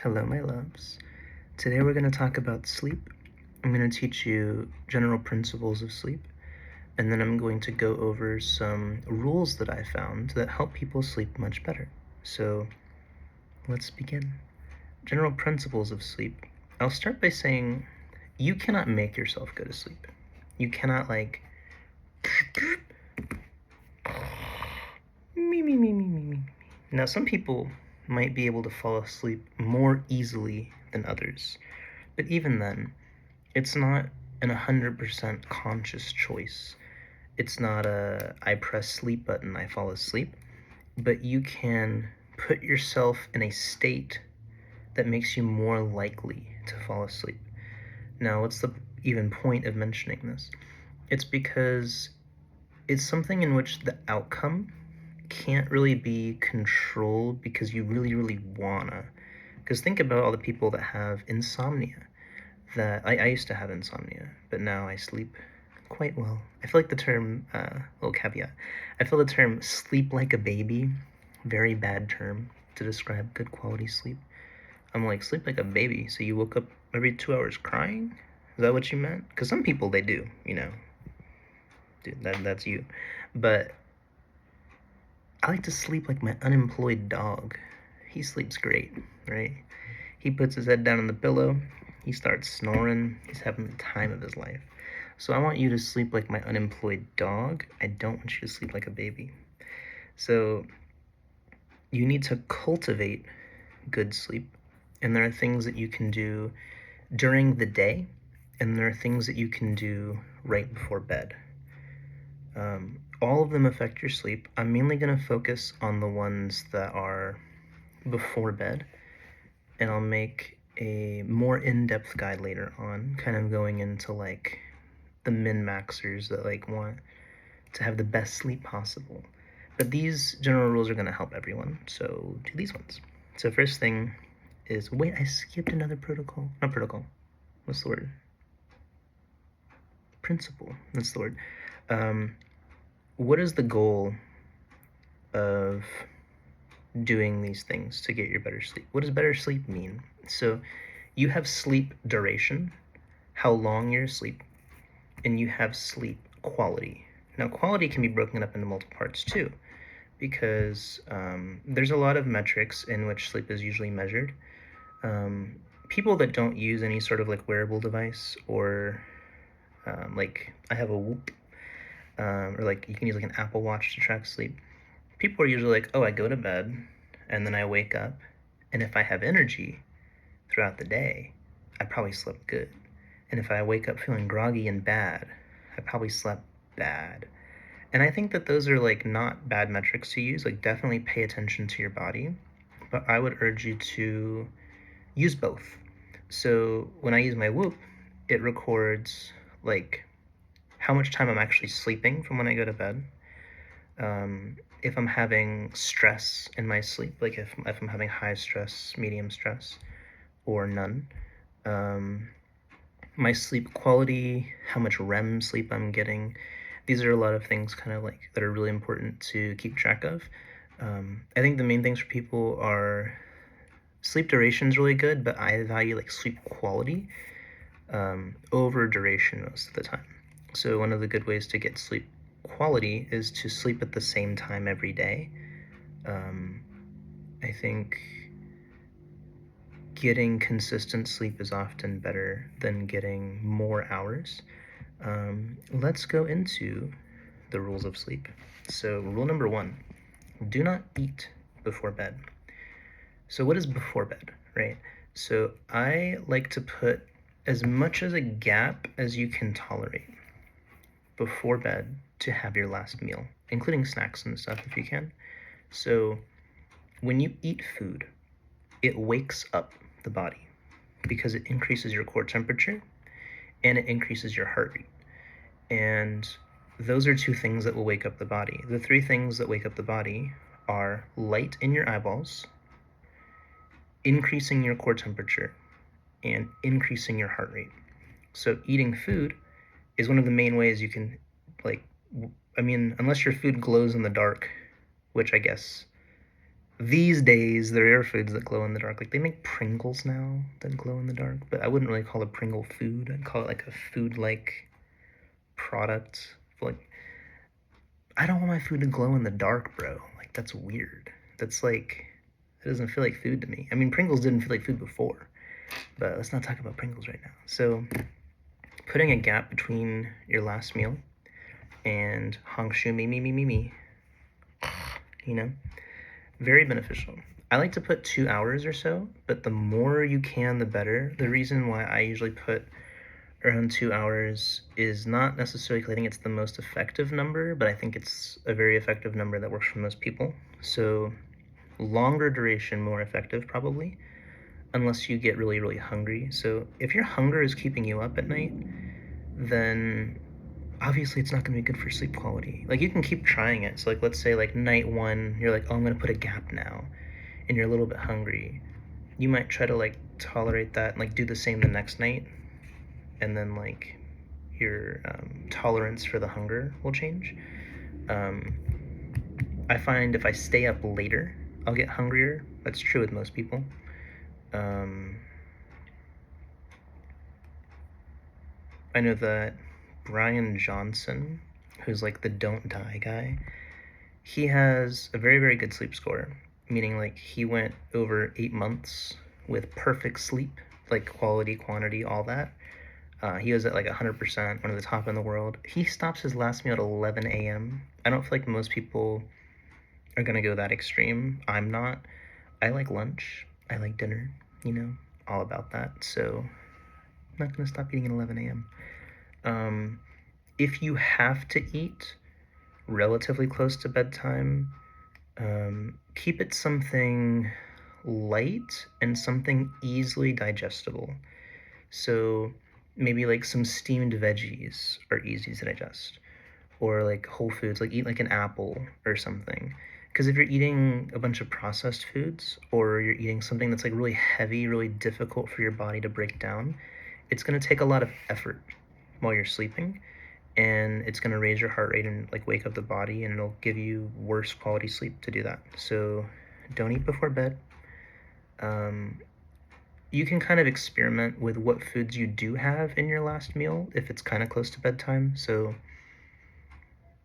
Hello, my loves. Today we're going to talk about sleep. I'm going to teach you general principles of sleep, and then I'm going to go over some rules that I found that help people sleep much better. So let's begin. General principles of sleep. I'll start by saying you cannot make yourself go to sleep. You cannot, like, me. Now, some people might be able to fall asleep more easily than others, but even then, it's not an 100% conscious choice. It's not I press sleep button, I fall asleep, but you can put yourself in a state that makes you more likely to fall asleep. Now, what's the even point of mentioning this? It's because it's something in which the outcome can't really be controlled because you really wanna. Because think about all the people that have insomnia. That I used to have insomnia, but now I sleep quite well. I feel like the term, little caveat, I feel the term sleep like a baby, very bad term to describe good quality sleep. I'm like, sleep like a baby, so you woke up every 2 hours crying? Is that what you meant? Because some people, they do, dude, that's you. But I like to sleep like my unemployed dog. He sleeps great, right? He puts his head down on the pillow, he starts snoring, he's having the time of his life. So I want you to sleep like my unemployed dog. I don't want you to sleep like a baby. So you need to cultivate good sleep. And there are things that you can do during the day, and there are things that you can do right before bed. All of them affect your sleep. I'm mainly going to focus on the ones that are before bed, and I'll make a more in-depth guide later on, kind of going into like the min-maxers that like want to have the best sleep possible. But these general rules are going to help everyone, so do these ones. So first thing is, wait, I skipped another protocol. Not protocol. What's the word? Principle. That's the word. What is the goal of doing these things to get your better sleep? What does better sleep mean? So you have sleep duration, how long you're asleep, and you have sleep quality. Now, quality can be broken up into multiple parts too, because there's a lot of metrics in which sleep is usually measured. People that don't use any sort of like wearable device, or like I have a Whoop, or like you can use like an Apple Watch to track sleep. People are usually like, oh, I go to bed and then I wake up, and if I have energy throughout the day, I probably slept good. And if I wake up feeling groggy and bad, I probably slept bad. And I think that those are like not bad metrics to use. Like, definitely pay attention to your body, but I would urge you to use both. So when I use my Whoop, it records like how much time I'm actually sleeping from when I go to bed. If I'm having stress in my sleep, like if I'm having high stress, medium stress, or none. My sleep quality, how much REM sleep I'm getting. These are a lot of things kind of like that are really important to keep track of. I think the main things for people are sleep duration is really good, but I value like sleep quality over duration most of the time. So one of the good ways to get sleep quality is to sleep at the same time every day. I think getting consistent sleep is often better than getting more hours. Let's go into the rules of sleep. So rule number 1, do not eat before bed. So what is before bed, right? So I like to put as much as a gap as you can tolerate before bed to have your last meal, including snacks and stuff if you can. So when you eat food, it wakes up the body because it increases your core temperature and it increases your heart rate. And those are 2 things that will wake up the body. The 3 things that wake up the body are light in your eyeballs, increasing your core temperature, and increasing your heart rate. So eating food is one of the main ways you can, like, I mean, unless your food glows in the dark, which I guess these days there are foods that glow in the dark. Like they make Pringles now that glow in the dark, but I wouldn't really call a Pringle food. I'd call it like a food-like product. Like I don't want my food to glow in the dark, bro. Like that's weird. That's like it doesn't feel like food to me. I mean, Pringles didn't feel like food before, but let's not talk about Pringles right now. So, putting a gap between your last meal and Hangshu me, you know, very beneficial. I like to put 2 hours or so, but the more you can, the better. The reason why I usually put around 2 hours is not necessarily because I think it's the most effective number, but I think it's a very effective number that works for most people. So, longer duration, more effective probably, unless you get really, really hungry. So, if your hunger is keeping you up at night, then obviously it's not going to be good for sleep quality. Like you can keep trying it. So like let's say like night 1, you're like, "Oh, I'm going to put a gap now." And you're a little bit hungry. You might try to like tolerate that and like do the same the next night, and then like your tolerance for the hunger will change. Um, I find if I stay up later, I'll get hungrier. That's true with most people. Um, I know that Brian Johnson, who's like the don't die guy, he has a very, very good sleep score, meaning like he went over 8 months with perfect sleep, like quality, quantity, all that. He was at like 100%, one of the top in the world. He stops his last meal at 11 a.m. I don't feel like most people are gonna go that extreme. I'm not. I like lunch. I like dinner. You know, all about that. So I'm not gonna stop eating at 11 a.m. If you have to eat relatively close to bedtime, keep it something light and something easily digestible. So maybe like some steamed veggies are easy to digest, or like whole foods, like eat like an apple or something. Because if you're eating a bunch of processed foods, or you're eating something that's like really heavy, really difficult for your body to break down, it's going to take a lot of effort while you're sleeping, and it's going to raise your heart rate and like wake up the body, and it'll give you worse quality sleep to do that. So don't eat before bed. um, you can kind of experiment with what foods you do have in your last meal if it's kind of close to bedtime. So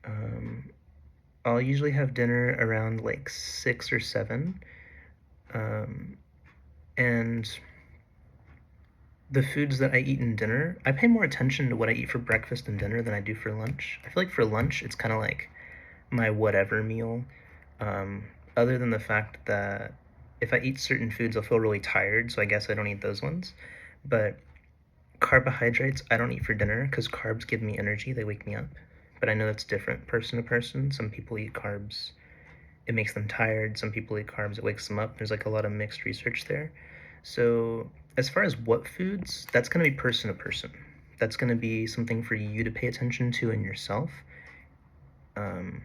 um, I'll usually have dinner around like 6 or 7, um, and the foods that I eat in dinner, I pay more attention to what I eat for breakfast and dinner than I do for lunch. I feel like for lunch, it's kind of like my whatever meal, um, other than the fact that if I eat certain foods, I'll feel really tired, so I guess I don't eat those ones. But carbohydrates, I don't eat for dinner because carbs give me energy, they wake me up. But I know that's different person to person. Some people eat carbs, it makes them tired. Some people eat carbs, it wakes them up. There's like a lot of mixed research there. So, as far as what foods, that's going to be person to person. That's going to be something for you to pay attention to in yourself. Um,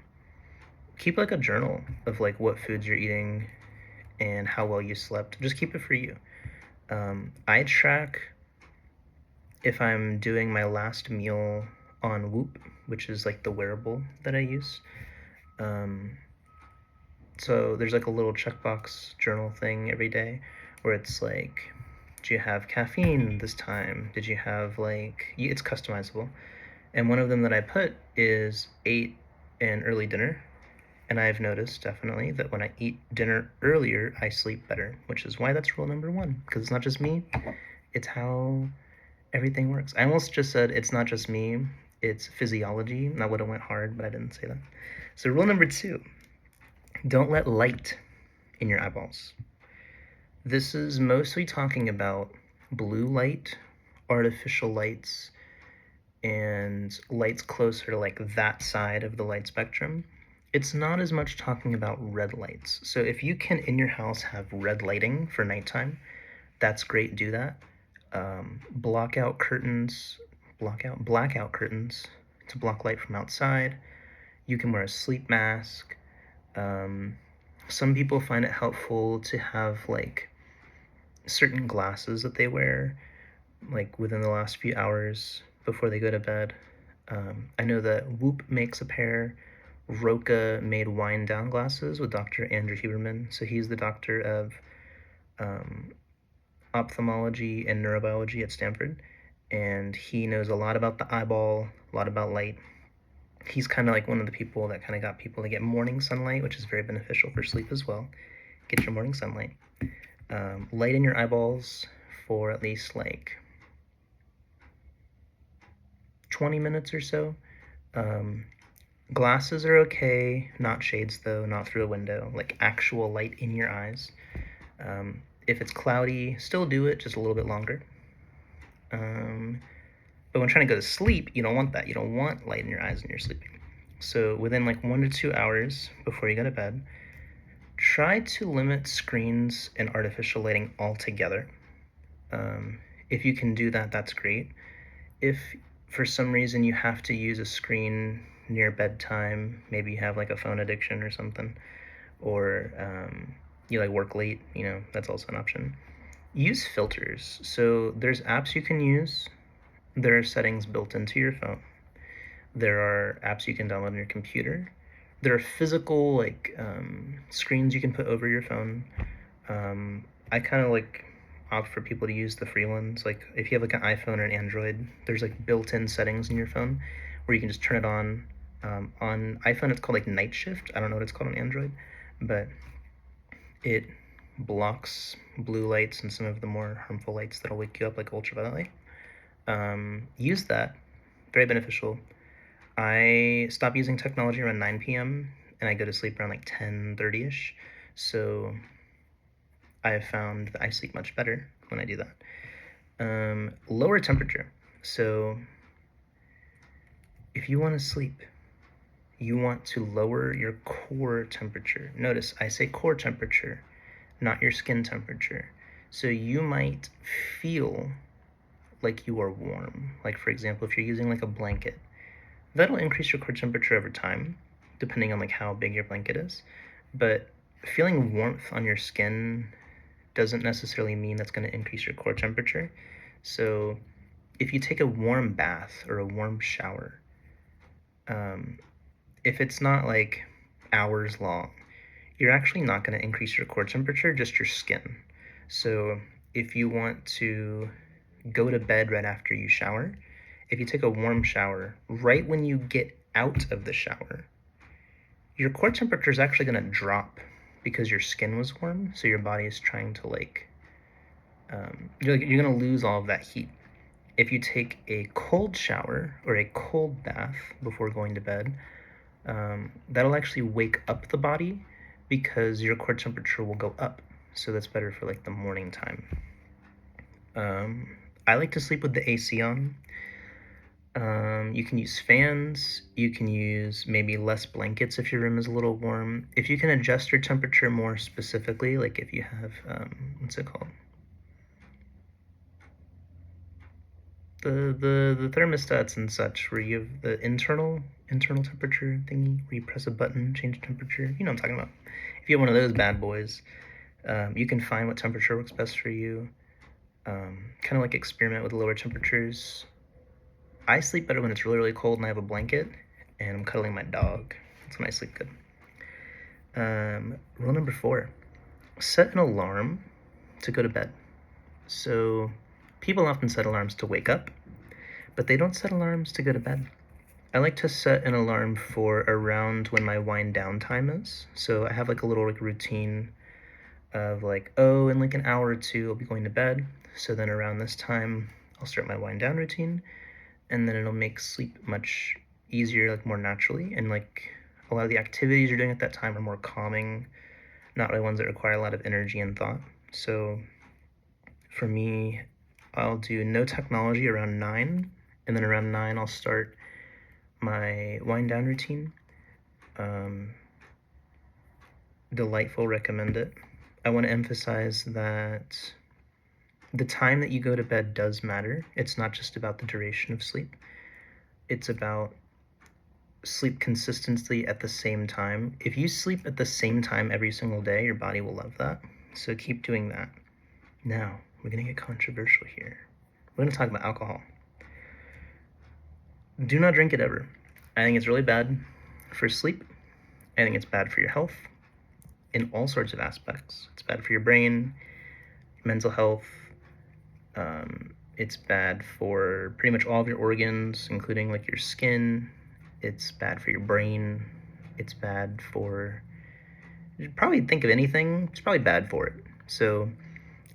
Keep like a journal of like what foods you're eating and how well you slept. Just keep it for you. I track if I'm doing my last meal on Whoop, which is like the wearable that I use. Um, so there's like a little checkbox journal thing every day where it's like, did you have caffeine this time? Did you have like, it's customizable. And one of them that I put is ate an early dinner. And I've noticed definitely that when I eat dinner earlier, I sleep better, which is why that's rule number 1. Because it's not just me, it's how everything works. I almost just said it's not just me, it's physiology. That would have went hard, but I didn't say that. So rule number 2, don't let light in your eyeballs. This is mostly talking about blue light, artificial lights, and lights closer to like that side of the light spectrum. It's not as much talking about red lights. So if you can in your house have red lighting for nighttime, that's great, do that. Block out curtains, blackout curtains to block light from outside. You can wear a sleep mask. Some people find it helpful to have like certain glasses that they wear like within the last few hours before they go to bed. I know that Whoop makes a pair. Roca made wine down glasses with Dr. Andrew Huberman. So he's the doctor of ophthalmology and neurobiology at Stanford, and he knows a lot about the eyeball, a lot about light. He's kind of like one of the people that kind of got people to get morning sunlight, which is very beneficial for sleep as well. Get your morning sunlight. Light in your eyeballs for at least like 20 minutes or so. Glasses are okay, not shades though, not through a window, like actual light in your eyes. If it's cloudy, still do it, just a little bit longer. But when trying to go to sleep, you don't want that. You don't want light in your eyes when you're sleeping. So within like 1 to 2 hours before you go to bed, try to limit screens and artificial lighting altogether. If you can do that, that's great. If for some reason you have to use a screen near bedtime, maybe you have like a phone addiction or something, or you like work late, that's also an option. Use filters. So there's apps you can use. There are settings built into your phone. There are apps you can download on your computer. There are physical screens you can put over your phone. I kind of opt for people to use the free ones. Like if you have like an iPhone or an Android, there's like built-in settings in your phone where you can just turn it on. On iPhone, it's called like Night Shift. I don't know what it's called on Android, but it blocks blue lights and some of the more harmful lights that'll wake you up, like ultraviolet light. Use that. Very beneficial. I stop using technology around 9 p.m. and I go to sleep around like 10:30ish. So I have found that I sleep much better when I do that. Lower temperature. So if you want to sleep, you want to lower your core temperature. Notice I say core temperature, not your skin temperature. So you might feel like you are warm. Like for example, if you're using like a blanket, that'll increase your core temperature over time, depending on like how big your blanket is. But feeling warmth on your skin doesn't necessarily mean that's going to increase your core temperature. So if you take a warm bath or a warm shower, if it's not like hours long, you're actually not going to increase your core temperature, just your skin. So if you want to go to bed right after you shower, if you take a warm shower, right when you get out of the shower, your core temperature is actually going to drop because your skin was warm, so your body is trying to you're going to lose all of that heat. If you take a cold shower or a cold bath before going to bed, that'll actually wake up the body because your core temperature will go up. So that's better for like the morning time. I like to sleep with the AC on. You can use fans. You can use maybe less blankets if your room is a little warm. If you can adjust your temperature more specifically, like if you have, what's it called? The thermostats and such, where you have the internal temperature thingy, where you press a button, change temperature. You know what I'm talking about. If you have one of those bad boys, you can find what temperature works best for you. Kind of like experiment with lower temperatures. I sleep better when it's really, really cold and I have a blanket and I'm cuddling my dog. That's when I sleep good. Rule number 4, set an alarm to go to bed. So people often set alarms to wake up, but they don't set alarms to go to bed. I like to set an alarm for around when my wind down time is. So I have like a little routine of in like an hour or two I'll be going to bed. So then around this time I'll start my wind down routine, and then it'll make sleep much easier, like more naturally. And like a lot of the activities you're doing at that time are more calming, not really ones that require a lot of energy and thought. So for me, I'll do no technology around 9, and then around 9 I'll start my wind down routine. Delightful, recommend it. I want to emphasize that the time that you go to bed does matter. It's not just about the duration of sleep. It's about sleep consistency at the same time. If you sleep at the same time every single day, your body will love that. So keep doing that. Now, we're going to get controversial here. We're going to talk about alcohol. Do not drink it ever. I think it's really bad for sleep. I think it's bad for your health in all sorts of aspects. It's bad for your brain, mental health. It's bad for pretty much all of your organs, including like your skin. It's bad for your brain. It's bad for, you probably think of anything, it's probably bad for it. So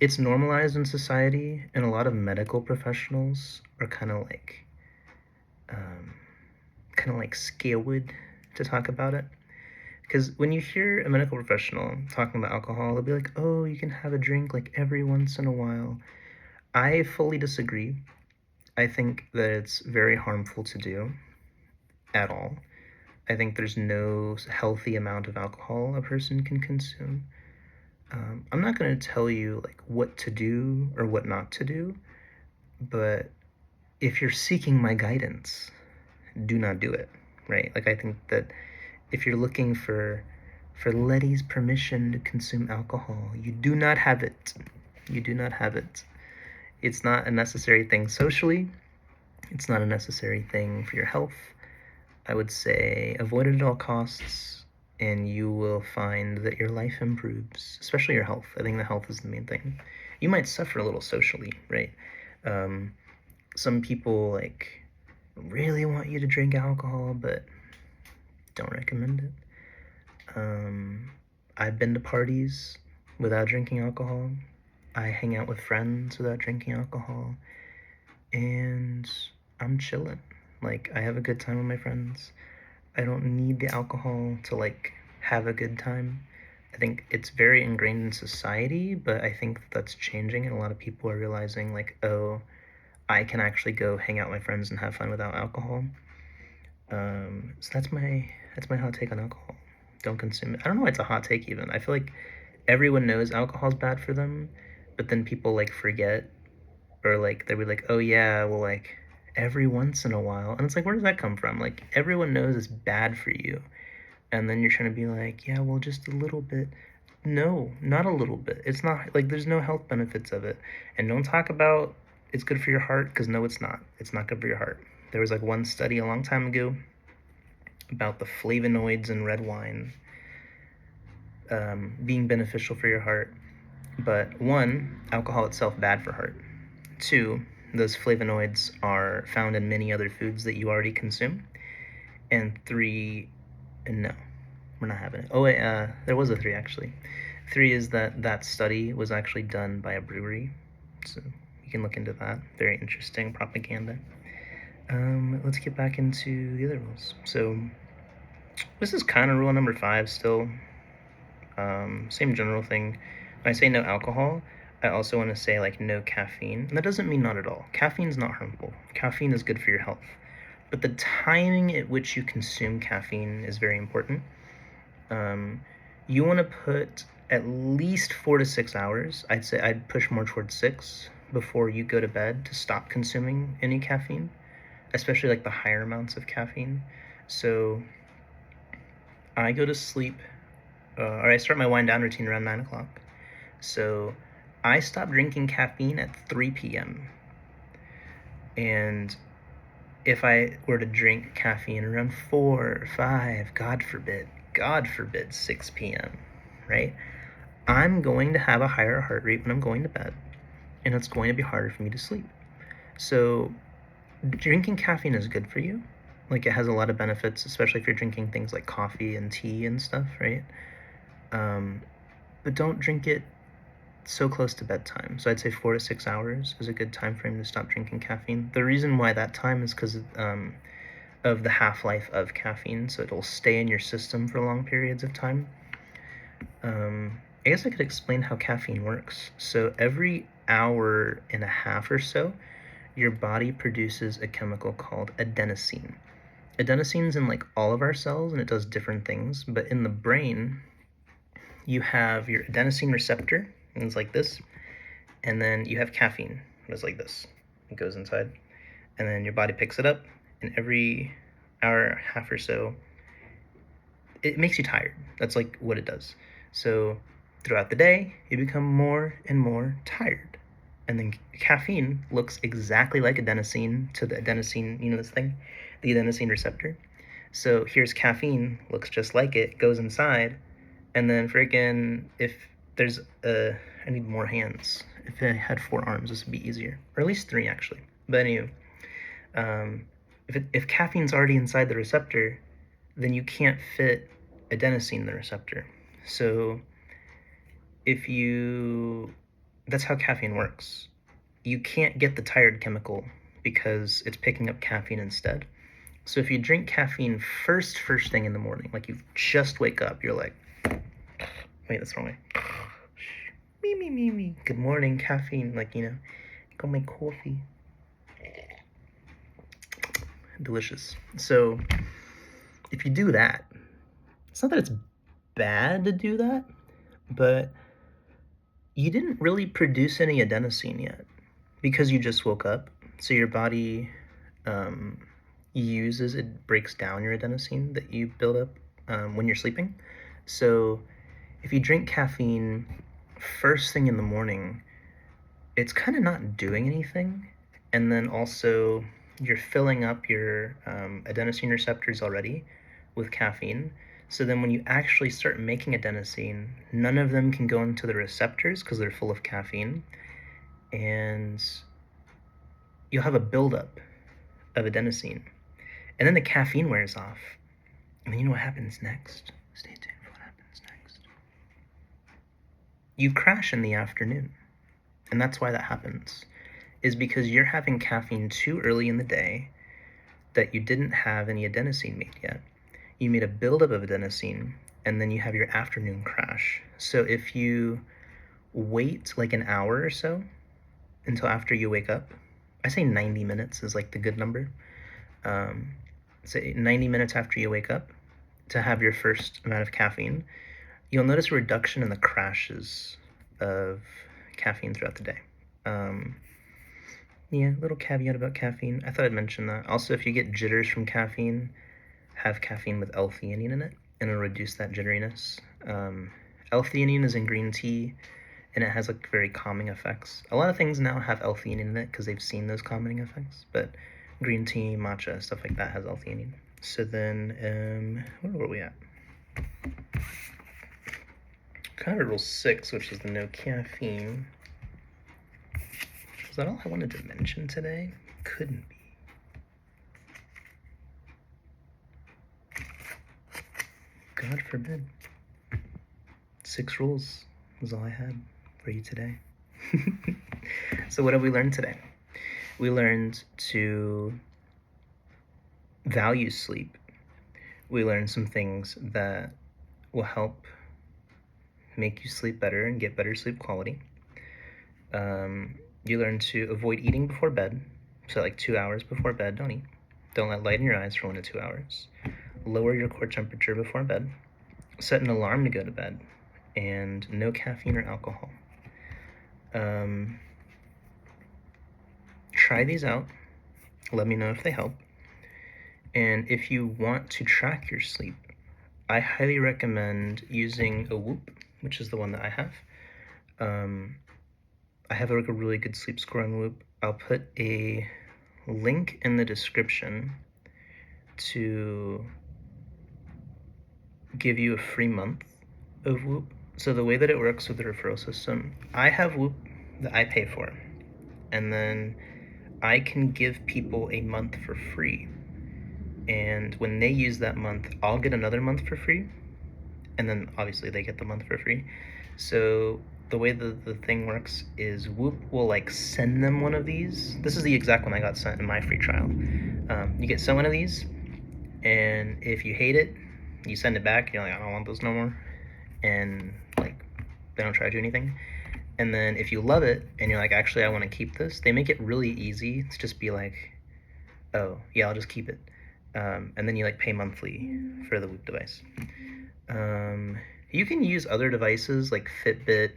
it's normalized in society, and a lot of medical professionals are um, kind of like scared to talk about it. Because when you hear a medical professional talking about alcohol, they'll be like, oh, you can have a drink like every once in a while. I fully disagree. I think that it's very harmful to do at all. I think there's no healthy amount of alcohol a person can consume. I'm not going to tell you like what to do or what not to do, but if you're seeking my guidance, do not do it, right? Like I think that if you're looking for Letty's permission to consume alcohol, you do not have it. You do not have it. It's not a necessary thing socially. It's not a necessary thing for your health. I would say avoid it at all costs, and you will find that your life improves, especially your health. I think the health is the main thing. You might suffer a little socially, right? Um, some people like really want you to drink alcohol, but don't recommend it. I've been to parties without drinking alcohol. I hang out with friends without drinking alcohol, and I'm chilling. Like, I have a good time with my friends. I don't need the alcohol to, like, have a good time. I think it's very ingrained in society, but I think that's changing, and a lot of people are realizing, like, oh, I can actually go hang out with my friends and have fun without alcohol. So that's my hot take on alcohol. Don't consume it. I don't know why it's a hot take even. I feel like everyone knows alcohol's bad for them, but then people like forget, or like they'll be like, oh yeah, well like every once in a while, and it's like, where does that come from? Like everyone knows it's bad for you, and then you're trying to be like, yeah, well just a little bit. No, not a little bit. It's not like there's no health benefits of it, and don't talk about it's good for your heart because no, it's not. It's not good for your heart. There was like one study a long time ago about the flavonoids in red wine being beneficial for your heart. But one, alcohol itself bad for heart. Two, those flavonoids are found in many other foods that you already consume. And three, no, we're not having it. Oh wait, there was a three actually. Three is that that study was actually done by a brewery, so you can look into that. Very interesting propaganda. Let's get back into the other rules. So this is kind of rule number 5 still. Same general thing. When I say no alcohol, I also want to say like no caffeine. And that doesn't mean not at all. Caffeine's not harmful. Caffeine is good for your health. But the timing at which you consume caffeine is very important. You want to put at least 4 to 6 hours. I'd say I'd push more towards 6 before you go to bed to stop consuming any caffeine, especially like the higher amounts of caffeine. So I go to sleep, or I start my wind down routine around 9 o'clock. So I stop drinking caffeine at 3 p.m. And if I were to drink caffeine around 4, 5, God forbid 6 p.m., right? I'm going to have a higher heart rate when I'm going to bed, and it's going to be harder for me to sleep. So drinking caffeine is good for you. Like it has a lot of benefits, especially if you're drinking things like coffee and tea and stuff, right? But don't drink it so close to bedtime. So I'd say 4 to 6 hours is a good time frame to stop drinking caffeine. The reason why that time is because of the half-life of caffeine, so it'll stay in your system for long periods of time. I guess I could explain how caffeine works. So every hour and a half or so, your body produces a chemical called adenosine. Adenosine's in like all of our cells and it does different things, but in the brain, you have your adenosine receptor, and it's like this, and then you have caffeine, it's like this. It goes inside, and then your body picks it up, and every hour, half or so, it makes you tired. That's like what it does. So throughout the day, you become more and more tired. And then caffeine looks exactly like adenosine to the adenosine, you know this thing? The adenosine receptor. So here's caffeine, looks just like it, goes inside, and then freaking if there's a, I need more hands. If I had 4 arms, this would be easier, or at least 3 actually. But anyway, if caffeine's already inside the receptor, then you can't fit adenosine in the receptor. So that's how caffeine works. You can't get the tired chemical because it's picking up caffeine instead. So if you drink caffeine first thing in the morning, like you just wake up, you're like, wait, that's the wrong way. Me. Good morning, caffeine. Like, got my coffee. Delicious. So if you do that, it's not that it's bad to do that, but you didn't really produce any adenosine yet because you just woke up. So your body it breaks down your adenosine that you build up when you're sleeping. So if you drink caffeine first thing in the morning, it's kind of not doing anything. And then also you're filling up your adenosine receptors already with caffeine. So then when you actually start making adenosine, none of them can go into the receptors because they're full of caffeine. And you'll have a buildup of adenosine. And then the caffeine wears off. And then you know what happens next? Stay tuned for what happens next. You crash in the afternoon. And that's why that happens, is because you're having caffeine too early in the day that you didn't have any adenosine made yet. You made a buildup of adenosine, and then you have your afternoon crash. So if you wait like an hour or so until after you wake up, I say 90 minutes is like the good number. Say 90 minutes after you wake up to have your first amount of caffeine, you'll notice a reduction in the crashes of caffeine throughout the day. Yeah, little caveat about caffeine. I thought I'd mention that. Also, if you get jitters from caffeine, have caffeine with L-theanine in it, and it'll reduce that jitteriness. L-theanine is in green tea, and it has like very calming effects. A lot of things now have L-theanine in it because they've seen those calming effects, but green tea, matcha, stuff like that has L-theanine. So then, where were we at? Kind of rule 6, which is the no caffeine. Was that all I wanted to mention today? Couldn't be. God forbid. 6 rules was all I had for you today. So what have we learned today? We learned to value sleep. We learned some things that will help make you sleep better and get better sleep quality. You learn to avoid eating before bed. So like 2 hours before bed, don't eat. Don't let light in your eyes for 1 to 2 hours. Lower your core temperature before bed. Set an alarm to go to bed. And no caffeine or alcohol. Try these out. Let me know if they help. And if you want to track your sleep, I highly recommend using a Whoop, which is the one that I have. I have like a really good sleep score on Whoop. I'll put a link in the description to give you a free month of Whoop. So the way that it works with the referral system, I have Whoop that I pay for, and then I can give people a month for free. And when they use that month, I'll get another month for free, and then obviously they get the month for free. So the way the thing works is Whoop will like send them one of these. This is the exact one I got sent in my free trial. You get sent one of these, and if you hate it, you send it back. You're like, I don't want those no more, and like they don't charge you anything. And then if you love it and you're like, actually I want to keep this, they make it really easy to just be like, oh yeah, I'll just keep it. And then you like pay monthly for the Whoop device. You can use other devices like Fitbit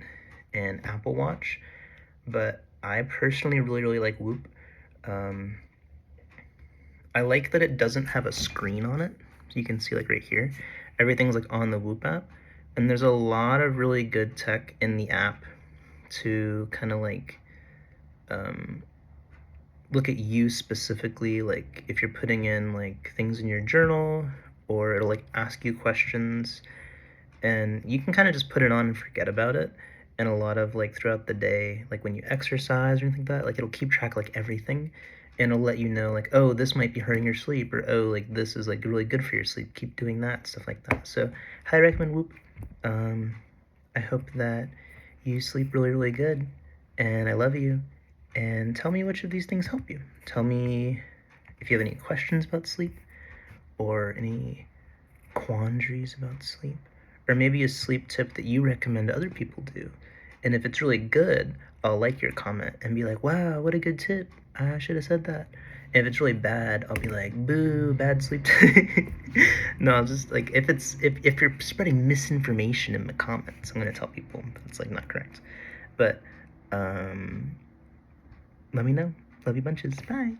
and Apple Watch, but I personally really like Whoop. I like that it doesn't have a screen on it. So you can see like right here, everything's like on the Whoop app, and there's a lot of really good tech in the app to kind of like look at you specifically, like if you're putting in like things in your journal or it'll like ask you questions, and you can kind of just put it on and forget about it. And a lot of like throughout the day, like when you exercise or anything like that, like it'll keep track of like everything, and it'll let you know like, oh, this might be hurting your sleep, or oh, like this is like really good for your sleep, keep doing that, stuff like that. So highly recommend Whoop. I hope that you sleep really, really good, and I love you. And tell me which of these things help you. Tell me if you have any questions about sleep, or any quandaries about sleep, or maybe a sleep tip that you recommend other people do. And if it's really good, I'll like your comment and be like, wow, what a good tip. I should have said that. And if it's really bad, I'll be like, boo, bad sleep tip. No, I'm just like, if you're spreading misinformation in the comments, I'm gonna tell people that's like not correct. But let me know. Love you bunches. Bye.